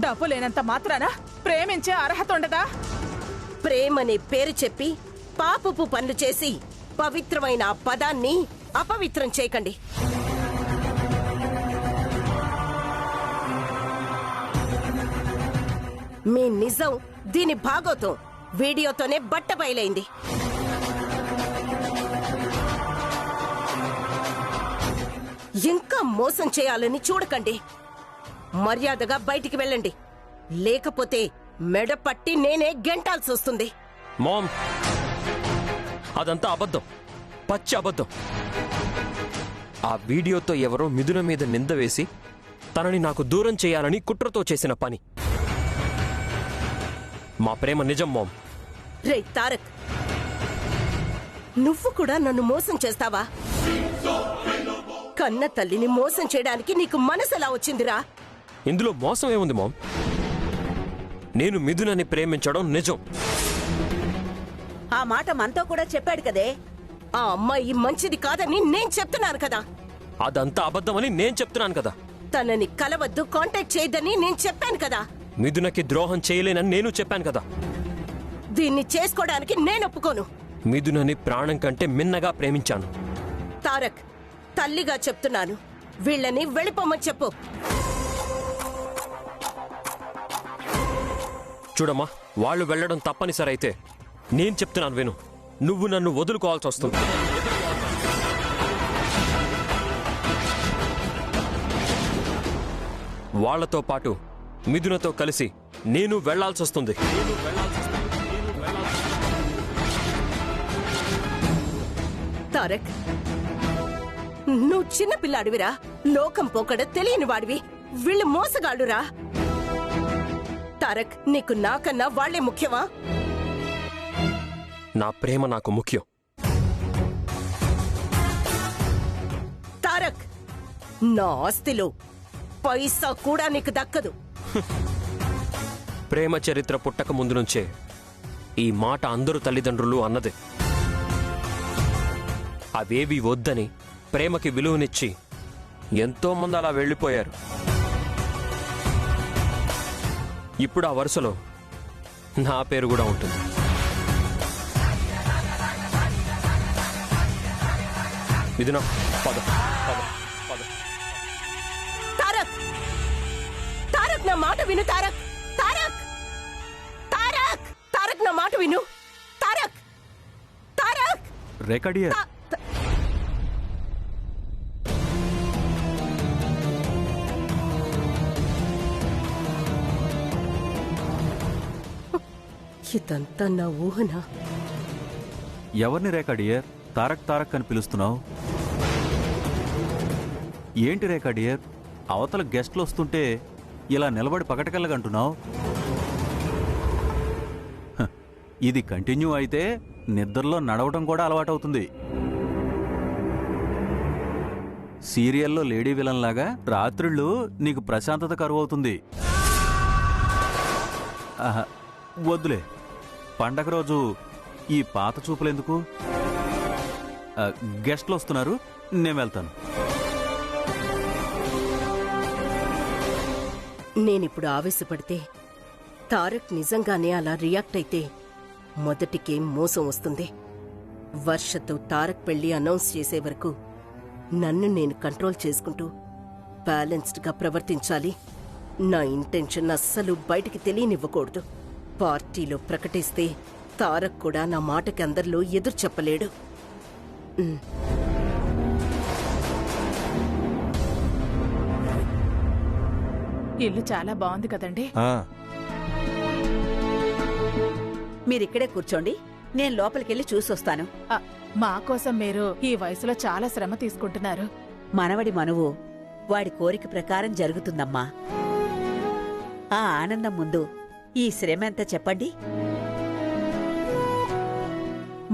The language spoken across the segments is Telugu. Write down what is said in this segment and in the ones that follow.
డబ్బు లేనంత మాత్రాన ప్రేమించే అర్హత ఉండదా? ప్రేమనే పేరు చెప్పి పాపపు పనులు చేసి పవిత్రమైన ఆ పదాన్ని అపవిత్రం చేయకండి. మీ నిజం, దీని భాగోతం వీడియోతోనే బట్టబయలైంది. ఇంకా మోసం చేయాలని చూడకండి. మర్యాదగా బయటికి వెళ్ళండి, లేకపోతే మెడ పట్టి నేనే గెంటాల్సి వస్తుంది. మామ్, అదంతా అబద్ధం, పచ్చి అబద్ధం. ఆ వీడియోతో ఎవరో మిథున మీద నింద వేసి తనని నాకు దూరం చేయాలని కుట్రతో చేసిన పని. మా ప్రేమ నిజం మామ్. రే తారక్, నువ్వు కూడా నన్ను మోసం చేస్తావా? కన్న తల్లిని మోసం చేయడానికి నీకు మనసెలా వచ్చిందిరా? ఇందులో మోసం ఏముంది మామ్? నేను మిథునని ప్రేమించడం నిజం. ఆ మాట మనతో కూడా చెప్పాడు కదే. ఆ అమ్మాయి మంచిది కాదని నేను చెప్తున్నాను కదా. అదంతా అబద్ధమని నేను చెప్తున్నాను కదా. తనని కలవద్దు, కాంటాక్ట్ చేయొద్దని నేను చెప్పాను కదా. మిథునకి ద్రోహం చేయలేనని నేను చెప్పాను కదా. దీన్ని చేసుకోవడానికి నేను ఒప్పుకోను. మిథునని ప్రాణం కంటే మిన్నగా ప్రేమించాను. తారక్, తల్లిగా చెప్తున్నాను, వీళ్ళని వెళ్ళిపోమని చెప్పు. చూడమ్మా, వాళ్ళు వెళ్ళడం తప్పనిసరి అయితే నేను చెప్తున్నాను విను. నువ్వు నన్ను వదులుకోవాల్సి వస్తుంది. వాళ్లతో పాటు మిథునతో కలిసి నేను వెళ్లాల్సి వస్తుంది. తారక్, నువ్వు చిన్న పిల్లాడివిరా, లోకం పోకడ తెలియని వాడివి. వీళ్ళు మోసగాళ్ళురా. తారక్, నీకు నాకన్నా వాళ్లే ముఖ్యమా? నా ప్రేమ నాకు ముఖ్యం. తారక్, నా ఆస్తిలో పైసా కూడా నీకు దక్కదు. ప్రేమ చరిత్ర పుట్టక ముందు నుంచే ఈ మాట అందరూ తల్లిదండ్రులు అన్నదే. అవేవి వద్దని ప్రేమకి విలువనిచ్చి ఎంతో మంది అలా వెళ్ళిపోయారు. ఇప్పుడు ఆ వరుసలో నా పేరు కూడా ఉంటుంది. మిథున, పద పద పద. తారక్, తారక్ నా మాట విను. తారక్, తారక్, తారక్, తారక్ నా మాట విను. తారక్, తారక్. రేఖడియా, ఇదంతా నా ఊహనా? ఎవరిని రేఖడియర్ తారక్ తారక్ అని పిలుస్తున్నావు? ఏంటి రేఖడియర్, అవతల గెస్ట్లు వస్తుంటే ఇలా నిలబడి పకటకల్లగంటున్నావు? ఇది కంటిన్యూ అయితే నిద్రలో నడవటం కూడా అలవాటవుతుంది. సీరియల్లో లేడీ విలన్ లాగా రాత్రిళ్ళు నీకు ప్రశాంతత కరువవుతుంది. వద్దులే, పండగ రోజు ఈ పాత చూపులెందుకు? గెస్ట్లు వస్తున్నారు, నేను వెళ్తాను. నేనిప్పుడు ఆవేశపడితే, తారక్ నిజంగానే అలా రియాక్ట్ అయితే మొదటికే మోసం వస్తుంది. వర్షతో తారక్ పెళ్లి అనౌన్స్ చేసే వరకు నన్ను నేను కంట్రోల్ చేసుకుంటూ బ్యాలెన్స్డ్గా ప్రవర్తించాలి. నా ఇంటెన్షన్ అస్సలు బయటికి తెలియనివ్వకూడదు. పార్టీలో ప్రకటిస్తే తారక్ కూడా నా మాటకి అందరిలో ఎదురు చెప్పలేడు. ఇల్లు చాలా బాగుంది కదండి. మీరిక్కడే కూర్చోండి, నేను లోపలికెళ్ళి చూసొస్తాను. మా కోసం మీరు ఈ వయసులో చాలా శ్రమ తీసుకుంటున్నారు. మనవడి మనువు వాడి కోరిక ప్రకారం జరుగుతుందమ్మా. ఆ ఆనందం ముందు ఈ శ్రమ ఎంత చెప్పండి?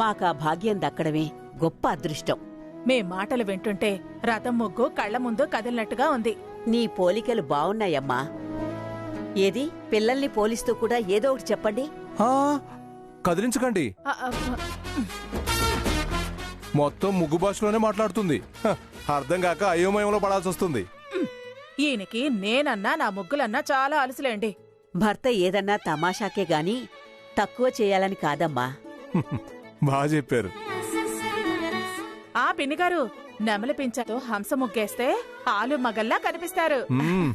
మాకా భాగ్యం దక్కడమే గొప్ప అదృష్టం. మీ మాటలు వింటుంటే రథం ముగ్గు కళ్ల ముందు కదిలినట్టుగా ఉంది. నీ పోలికలు బావున్నాయమ్మా. ఏది, పిల్లల్ని పోలిస్తూ కూడా ఏదో ఒకటి చెప్పండి. కదిలించకండి, మొత్తం ముగ్గు భాషలోనే మాట్లాడుతుంది. అర్థం కాక అయోమయంలో పడాల్సి వస్తుంది. ఈయనకి నేనన్నా నా ముగ్గులన్నా చాలా అలుసులేండి. భర్త ఏదన్నా తమాషాకే గాని తక్కువ చేయాలని కాదమ్మా. బాగా చెప్పారు. ఆ పిన్నిగారు, నెమలి పింఛతో హంస ముగ్గేస్తే ఆలు మగల్లా కనిపిస్తారు. మ్మ్.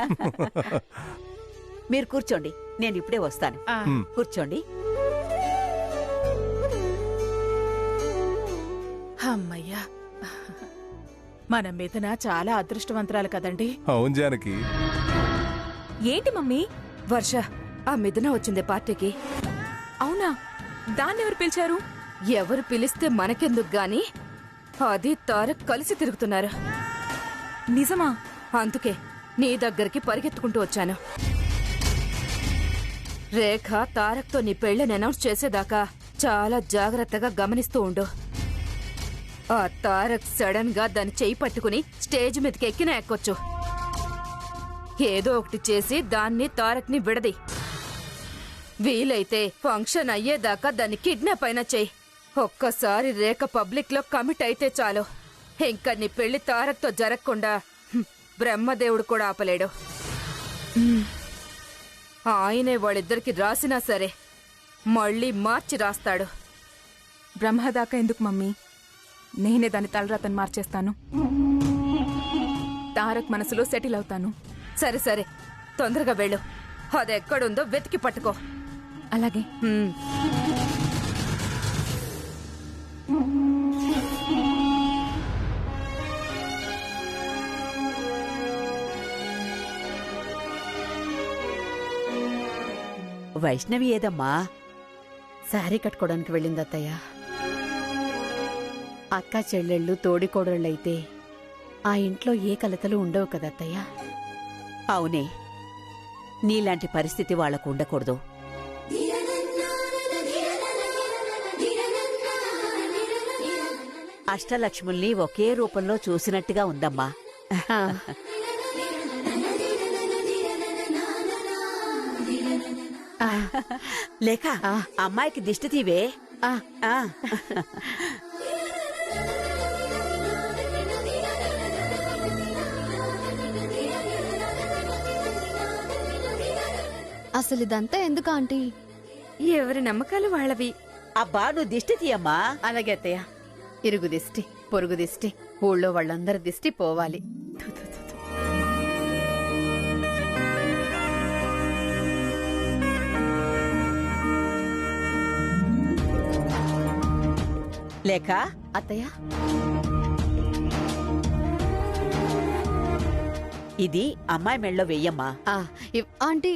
మీరు కూర్చోండి, నేను ఇప్పుడే వస్తాను. ఆ, కూర్చోండి. అమ్మయ్యా, మన మిథున చాలా అదృష్టవంతురాలు కదండి. అవును జానకి. ఏంటి మమ్మీ? వర్ష, ఆ మిథున వచ్చిందే పార్టీకి. అవునా? దాన్నెవరు పిలిచారు? ఎవరు పిలిస్తే మనకెందుకు గాని, అది తారక్ కలిసి తిరుగుతున్నారు. నిజమా? అందుకే నీ దగ్గరికి పరిగెత్తుకుంటూ వచ్చాను. రేఖ తారక్తో నీ పెళ్ళని అనౌన్స్ చేసేదాకా చాలా జాగ్రత్తగా గమనిస్తూ ఉండు. ఆ తారక్ సడన్ గా దాన్ని చెయ్యి పట్టుకుని స్టేజ్ మీదకి ఎక్కినా ఎక్కొచ్చు. ఏదో ఒకటి చేసి దాన్ని తారక్ ని విడది. వీలైతే ఫంక్షన్ అయ్యేదాకా దాన్ని కిడ్నాప్ అయినా చెయ్యి. ఒక్కసారి రేఖ పబ్లిక్ లో కమిట్ అయితే చాలు, ఇంకా నీ పెళ్లి తారక్తో జరగకుండా బ్రహ్మదేవుడు కూడా ఆపలేడు. ఆయనే వాళ్ళిద్దరికి రాసినా సరే మళ్ళీ మార్చి రాస్తాడు. బ్రహ్మదాకా ఎందుకు మమ్మీ? నేనే దాని తలరాతను మార్చేస్తాను. తారక్ మనసులో సెటిల్ అవుతాను. సరే సరే, తొందరగా వెళ్ళు. అదెక్కడుందో వెతికి పట్టుకో. అలాగే. వైష్ణవి ఏదమ్మా? శారీ కట్టుకోవడానికి వెళ్ళింది అత్తయ్య. అక్క చెల్లెళ్ళు తోడికోడళ్ళైతే ఆ ఇంట్లో ఏ కలతలు ఉండవు కదా అత్తయ్య. అవునే, నీలాంటి పరిస్థితి వాళ్లకు ఉండకూడదు. అష్టలక్ష్ముల్ని ఒకే రూపంలో చూసినట్టుగా ఉందమ్మా. లేక అమ్మాయికి దిష్టి తీవే. అసలు ఇదంతా ఎందుకు ఆంటీ? ఎవరి నమ్మకాలు వాళ్ళవి. అబ్బా, నువ్వు దిష్టి తీయమ్మా. అలాగే అత్తయ్య. ఇరుగు దిష్టి, పొరుగు దిష్టి, ఊళ్ళో వాళ్ళందరి దిష్టి పోవాలి. థు థు థు థు. లేక అత్తయ్య, ఇది అమ్మాయి మెళ్ళో వెయ్యమ్మా. ఆంటీ,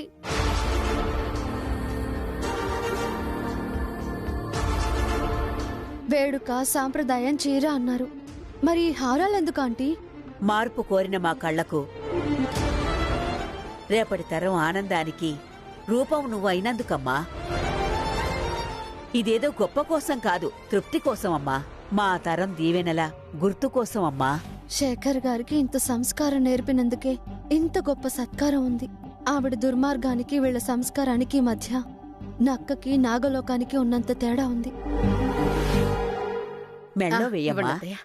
వేడుక సాంప్రదాయం చీర అన్నారు, మరి హారాలెందుకు ఆంటీ? మార్పు కోరిన మా కళ్లకు రేపటి తరం ఆనందానికి రూపం నువ్వు అయినందుకమ్మా. ఇదేదో గొప్ప కోసం కాదు, తృప్తి కోసం అమ్మా. మా తరం దీవెనల గుర్తు కోసం అమ్మా. శేఖర్ గారికి ఇంత సంస్కారం నేర్పినందుకే ఇంత గొప్ప సత్కారం ఉంది. ఆవిడ దుర్మార్గానికి వీళ్ళ సంస్కారానికి మధ్య నక్కకి నాగలోకానికి ఉన్నంత తేడా ఉంది. మెళ్ళో వెయ్యమ్మా. ఇవ్వండి అత్తయ్య.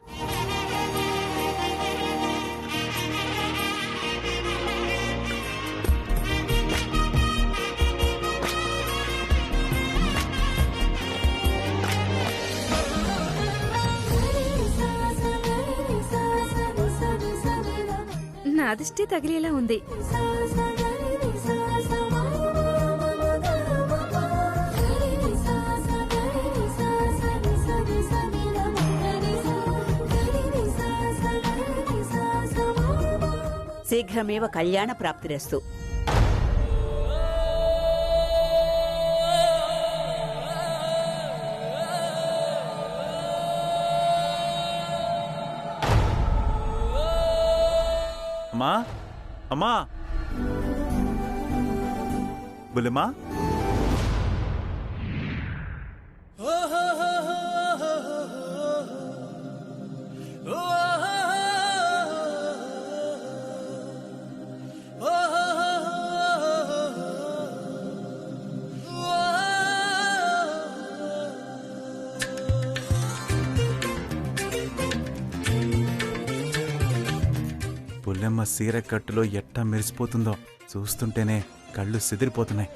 నా దిష్టి తగిలేలా ఉంది. శీఘ్రమేవ కళ్యాణ ప్రాప్తిరస్తు. అమ్మా, అమ్మా, బుల్లెమ్మా. బుల్లెమ్మ సీర కట్టులో ఎట్టా మెరిసిపోతుందో చూస్తుంటేనే కళ్ళు సిదిరిపోతున్నాయి.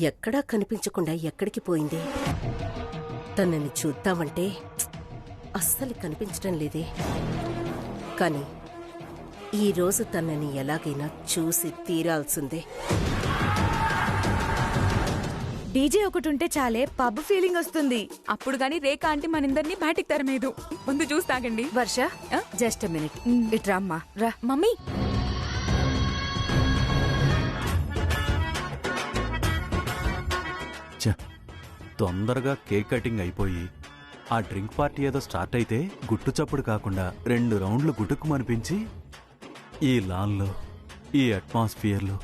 ఎక్కడా కనిపించకుండా ఎక్కడికి పోయింది? తనని చూద్దామంటే అస్సలు కనిపించడం లేదే. కాని ఈరోజు తనని ఎలాగైనా చూసి తీరాల్సిందే. డీజే ఒకటి ఉంటే చాలే పబ్ ఫీలింగ్ వస్తుంది. అప్పుడు గాని రేఖ ఆంటీ మనందరినీ బయటికి తరమేదు. ముందు చూస్తాగండి. వర్ష జస్ట్ మినిట్ ఇట్రామ్మా రా. మమ్మీ తొందరగా కేక్ కటింగ్ అయిపోయి ఆ డ్రింక్ పార్టీ ఏదో స్టార్ట్ అయితే గుట్టు చప్పుడు కాకుండా 2 రౌండ్లు గుటుక్కుమనిపించి ఈ లాన్లో ఈ అట్మాస్ఫియర్లో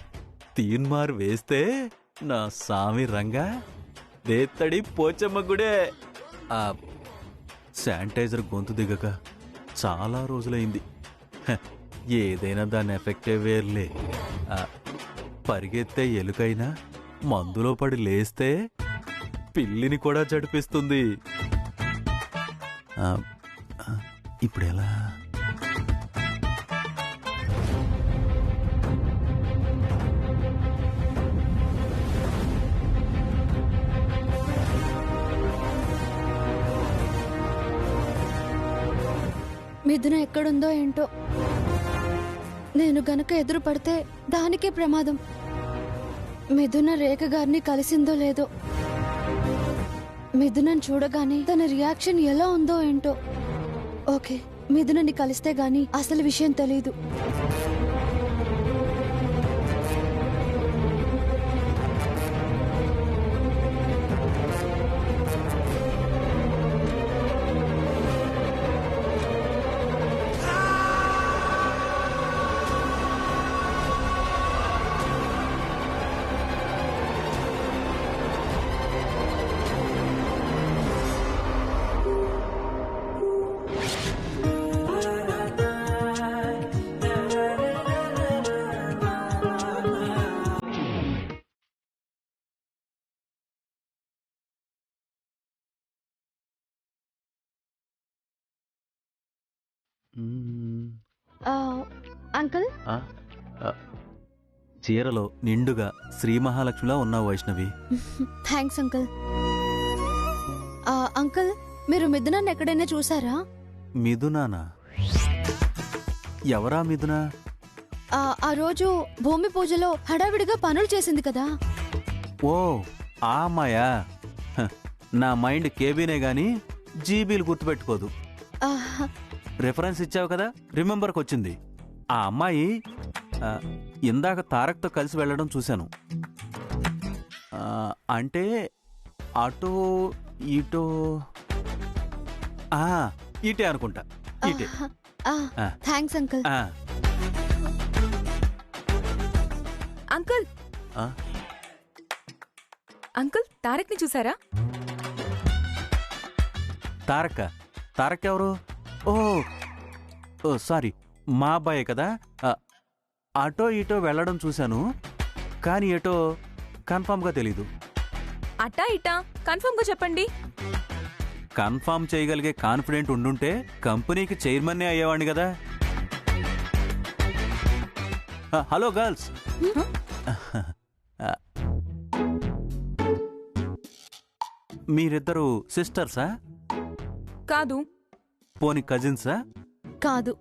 తీన్మార్ వేస్తే నా సామి రంగా దేత్తడి పోచమ్మ గుడే. ఆ శానిటైజర్ గొంతు దిగక చాలా రోజులైంది. ఏదైనా దాని ఎఫెక్టే వేర్లే. పరిగెత్తే ఎలుకైనా మందులో పడి లేస్తే పిల్లిని కూడా జడిపిస్తుంది. ఇప్పుడెలా? మిథున ఎక్కడుందో ఏంటో. నేను గనక ఎదురు పడితే దానికే ప్రమాదం. మిథున రేఖ గారిని కలిసిందో లేదో. మిథునని చూడగానే తన రియాక్షన్ ఎలా ఉందో ఏంటో. ఓకే, మిథునని కలిస్తే గాని అసలు విషయం తెలీదు. అంకుల్, చీరలో నిండుగా శ్రీ మహాలక్ష్మిలా ఉన్నావు వైష్ణవి. Thanks uncle. అంకుల్, మీరు మిథునాన్ని ఎక్కడైనా చూసారా? మిథునానా? ఎవరా మిథున? ఆ రోజు భూమి పూజలో హడావిడిగా పనులు చేసింది కదా. ఓ ఆ అమ్మాయా? నా మైండ్ కేబీనే గాని జీబీలు గుర్తుపెట్టుకోదు. రిఫరెన్స్ ఇచ్చావు కదా, రిమెంబర్కి వచ్చింది. ఆ అమ్మాయి ఇందాక తారక్తో కలిసి వెళ్ళడం చూశాను. అంటే అటో ఇటో ఇటే అనుకుంటా. ఇటే. Thanks uncle. అంకుల్ అంకుల్ తారక్ని చూసారా? తారక్ ఎవరు? ఓ సారీ, మా అబ్బాయే కదా. అటో ఇటో వెళ్ళడం చూశాను, కానీ ఎటో కన్ఫామ్గా తెలీదు. అటా ఇటా కన్ఫర్మ్గా చెప్పండి. కన్ఫామ్ చేయగలిగే కాన్ఫిడెంట్ ఉండుంటే కంపెనీకి చైర్మన్నే అయ్యేవాడిని కదా. హలో గర్ల్స్, మీరిద్దరు సిస్టర్సా? కాదు. పోని కజిన్సా? కాదు.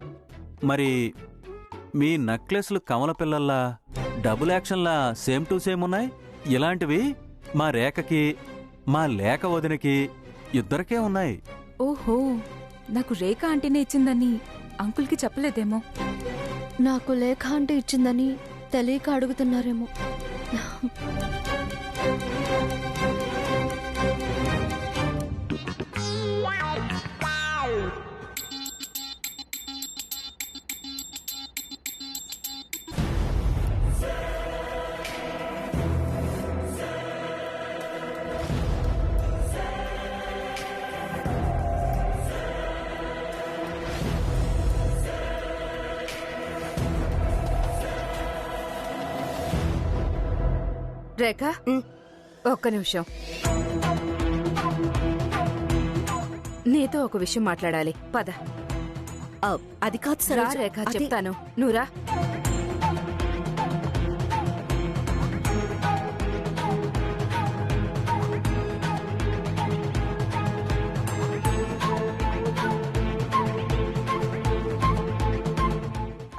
మరి మీ నెక్లెస్లు కమల పిల్లల్లా డబుల్ యాక్షన్లా సేమ్ టు సేమ్ ఉన్నాయి. ఇలాంటివి మా రేఖకి, మా లేఖ వదినకి ఇద్దరికే ఉన్నాయి. ఓహో, నాకు రేఖ ఆంటీనే ఇచ్చిందని అంకుల్కి చెప్పలేదేమో. నాకు లేఖ ఆంటీ ఇచ్చిందని తెలియక అడుగుతున్నారేమో. రేఖ ఒక్క నిమిషం, నీతో ఒక విషయం మాట్లాడాలి. పద. అది కాదు రా సరోజ, రేఖ, అది- చెప్తాను, నువ్వురా.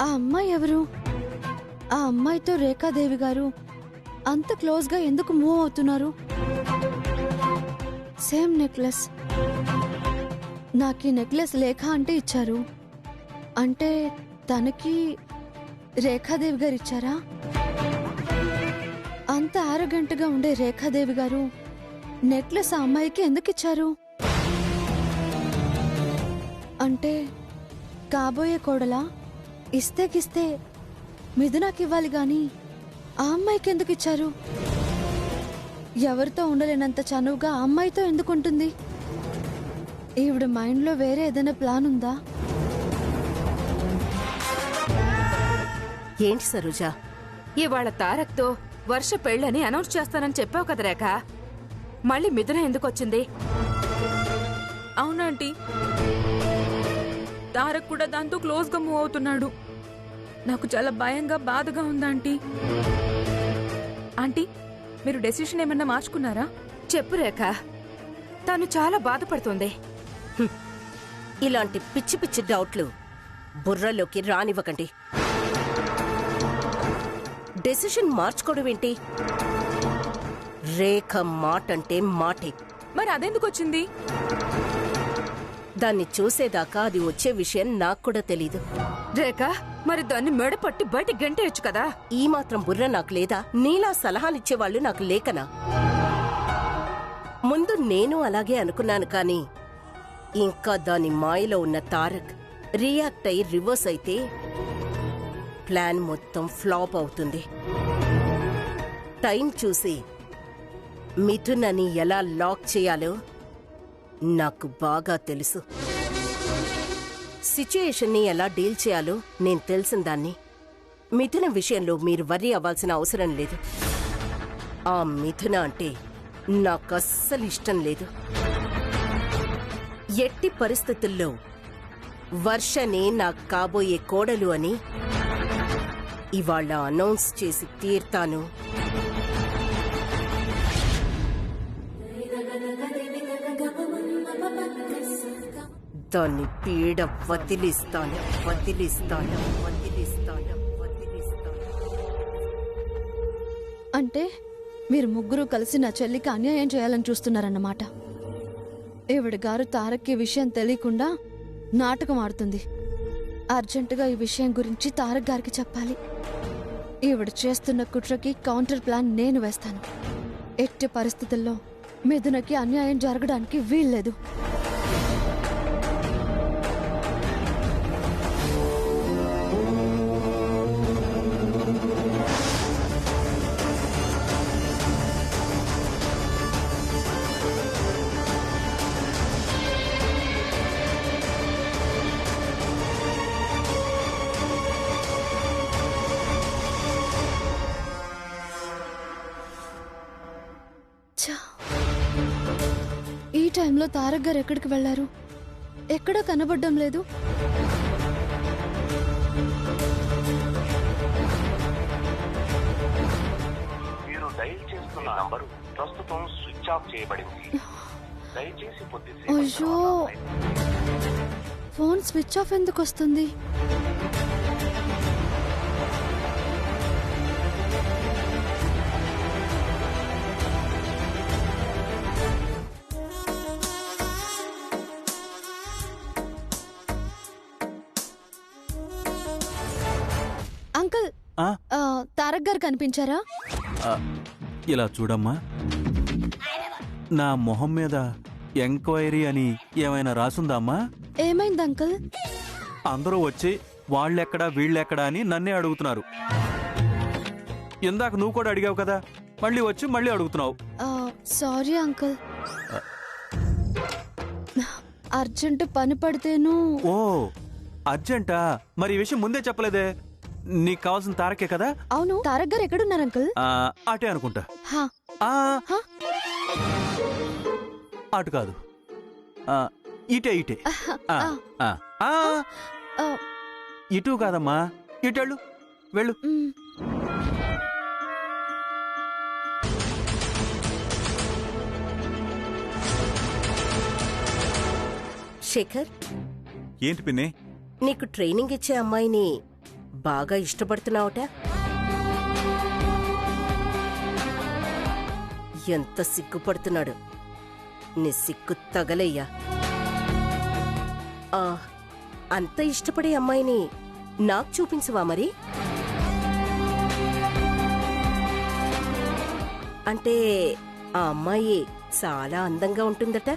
ఆ అమ్మాయి ఎవరు? ఆ అమ్మాయితో రేఖాదేవి గారు అంత క్లోజ్ గా ఎందుకు మూవ్ అవుతున్నారు? Same necklace. నాకు ఈ నెక్లెస్ లేఖ అంటే ఇచ్చారు. అంటే తనకి రేఖాదేవి గారు ఇచ్చారా? అంత ఆరోగెంట్ గా ఉండే రేఖాదేవి గారు నెక్లెస్ ఆ అమ్మాయికి ఎందుకు ఇచ్చారు? అంటే కాబోయే కోడలా? ఇస్తేకిస్తే మిథునాకివ్వాలి గాని ఆ అమ్మాయికి ఎందుకు ఇచ్చారు? ఎవరితో ఉండలేనంత చనువుగా ఆ అమ్మాయితో ఎందుకుంటుంది? ఈవిడ మైండ్లో వేరే ఏదైనా ప్లాన్ ఉందా? ఏంటి సరోజ? ఇవాళ తారక్తో వర్ష పెళ్ళని అనౌన్స్ చేస్తానని చెప్పావు కదా రేఖ, మళ్ళీ మిథున ఎందుకు వచ్చింది? అవునా ఆంటీ, తారక్ కూడా దాంతో క్లోజ్ గా మూవ్ అవుతున్నాడు. నాకు చాలా భయంగా బాధగా ఉందా ఆంటీ. ఆంటీ, మీరు డెసిషన్ ఏమన్నా మార్చుకున్నారా? చెప్పు రేఖ, తను చాలా బాధపడుతుంది. ఇలాంటి పిచ్చి పిచ్చి డౌట్లు బుర్రలోకి రానివ్వకండి. డెసిషన్ మార్చుకోవడం ఏంటి? రేఖ మాట అంటే మాటే. మరి అదెందుకు వచ్చింది? దాన్ని చూసేదాకా అది వచ్చే విషయం నాకు కూడా తెలీదు. రేఖ, మరి దాన్ని మెడ పట్టి బయటికి గంటేయచ్చు కదా. ఈ మాత్రం బుర్ర నాకు లేదా? నీలా సలహానిచ్చేవాళ్ళు నాకు లేకనా? ముందు నేను అలాగే అనుకున్నాను, కానీ ఇంకా దాని మాయలో ఉన్న తారక్ రియాక్ట్ అయి రివర్స్ అయితే ప్లాన్ మొత్తం ఫ్లాప్ అవుతుంది. టైం చూసి మిథునని ఎలా లాక్ చేయాలో నాకు బాగా తెలుసు. సిచ్యుయేషన్ని ఎలా డీల్ చేయాలో నేను తెలిసిన దాన్ని. మిథున విషయంలో మీరు వర్రీ అవ్వాల్సిన అవసరం లేదు. ఆ మిథున అంటే నాకు అస్సలు ఇష్టం లేదు. ఎట్టి పరిస్థితుల్లో వర్షనే నాకు కాబోయే కోడలు అని ఇవాళ అనౌన్స్ చేసి తీర్తాను. దాన్ని పీడ వదిలిస్తాను, వదిలిస్తాను, వదిలిస్తాను, వదిలిస్తాను. అంటే మీరు ముగ్గురు కలిసి నా చెల్లికి అన్యాయం చేయాలని చూస్తున్నారన్నమాట. ఈవిడ గారు తారక్కి విషయం తెలియకుండా నాటకం ఆడుతుంది. అర్జెంటుగా ఈ విషయం గురించి తారక్ గారికి చెప్పాలి. ఈవిడ చేస్తున్న కుట్రకి కౌంటర్ ప్లాన్ నేను వేస్తాను. ఎట్టి పరిస్థితుల్లో మిథునకి అన్యాయం జరగడానికి వీల్లేదు. ఈ టైంలో తారక్ గారు ఎక్కడికి వెళ్లారు? ఎక్కడా కనబడ్డం లేదు. మీరు డైల్ చేస్తున్న నంబరు ప్రస్తుతం స్విచ్ ఆఫ్ చేయబడింది. దయచేసి కొద్దిసేపు అయ్యో, ఫోన్ స్విచ్ ఆఫ్ ఎందుకు వస్తుంది? అంకుల్, తారక్ గారు కనిపించారా? ఇలా చూడమ్మా, నా మొహం మీద ఎంక్వైరీ అని ఏమైనా రాసుందా అమ్మా? ఏమైంది అంకుల్? అందరూ వచ్చి వాళ్ళెక్కడా వీళ్ళెక్కడా అని నన్నే అడుగుతున్నారు. ఇందాక నువ్వు కూడా అడిగావు కదా, మళ్ళీ వచ్చి మళ్ళీ అడుగుతున్నావు. సారీ అంకుల్, అర్జెంట్ పని పడితేను. ఓ అర్జెంటా? మరి ఈ విషయం ముందే చెప్పలేదే. నీకు కావాల్సిన తారకే కదా? అవును, తారక్ గారు ఎక్కడున్నారు అంకుల్? అటే అనుకుంటా. హా. అటు కాదు, ఇటే ఇటే. ఇటు కాదమ్మా, ఇటెళ్ళు, వెళ్ళు. శేఖర్, ఏంటి పిన్ని? నీకు ట్రైనింగ్ ఇచ్చే అమ్మాయిని బాగా ఇష్టపడుతున్నావుట? ఎంత సిగ్గుపడుతున్నాడు. నీ సిగ్గు తగలయ్యా. అంత ఇష్టపడే అమ్మాయిని నాకు చూపించవా మరి? అంటే ఆ అమ్మాయి చాలా అందంగా ఉంటుందట.